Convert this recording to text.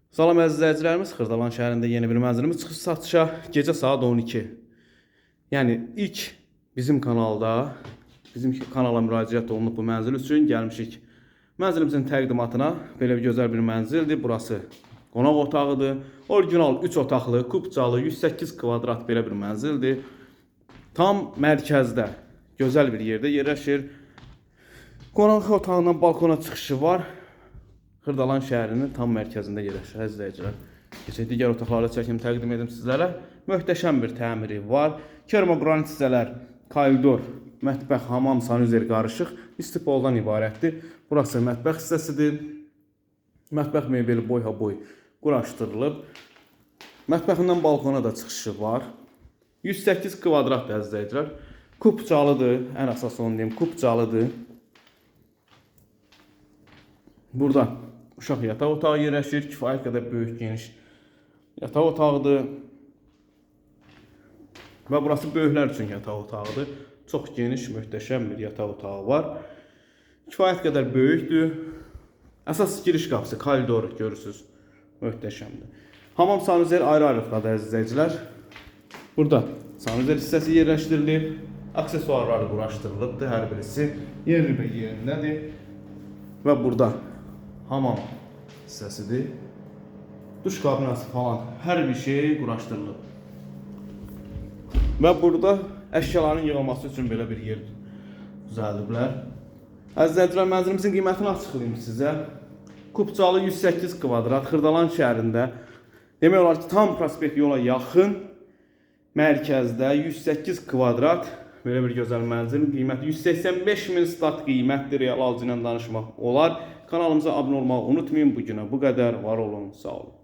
Salam əziz izləyicilərimiz, Xırdalan şəhərində yeni bir mənzilimiz çıxış satışa. Gecə saat 12. Yəni ilk bizim kanala müraciət olunub bu mənzil üçün gəlmişik. Mənzilimizin təqdimatına belə bir gözəl bir mənzildir. Burası qonaq otağıdır. Orijinal 3 otaqlı, kubcalı, 108 kvadrat belə bir mənzildir. Tam mərkəzdə, gözəl bir yerdə yerləşir. Qonaq otağından balkona çıxışı var. Xırdalan şəhərinin tam mərkəzində yerləşir izləyicilər. Keçək digər otaqlarda çəkim təqdim edim sizlərə. Möhtəşəm bir təmiri var. Kermogranit hissələr, koridor, mətbəx, hamam, sanüzer qarışıq istipoldan ibarətdir. Burası mətbəx hissəsidir. Mətbəx mebeli boy quraşdırılıb. Mətbəxindən balkona da çıxışı var. 108 kvadrat izləyicilər. Kubcalıdır, ən əsas onu deyim, kubcalıdır. Burada uşaq yataq otağı yerləşir, kifayət qədər böyük, geniş yataq otağıdır. Və burası böyüklər üçün yataq otağıdır. Çox geniş, möhtəşəm bir yataq otağı var. Kifayət qədər böyükdür. Əsas giriş qapısı, koridor görürsünüz, möhtəşəmdir. Hamam sanüzer ayrı-ayrılıqdadır əzizləyicilər. Burada sanüzer hissəsi yerləşdirilir. Aksesuarları quraşdırılıbdır, hər birisi yerli və yerindədir. Və burada hamam hissəsidir. Duş kabinası falan hər bir şey quraşdırılıb. Və burada əşyaların yığılması üçün belə bir yer düzəldiblər. Əzizləyicilər, mənzilimizin qiymətini açıqlayayım sizə. Kubcalı 108 kvadrat, Xırdalan şəhərində. Demək olar ki, tam prospekt yola yaxın, mərkəzdə 108 kvadrat belə bir gözəl mənzilin qiyməti 185 min stat qiymətdir. Real alıcı ilə danışmaq olar. Kanalımıza abunə olmağı unutmayın. Bu günə bu qədər. Var olun, sağ olun.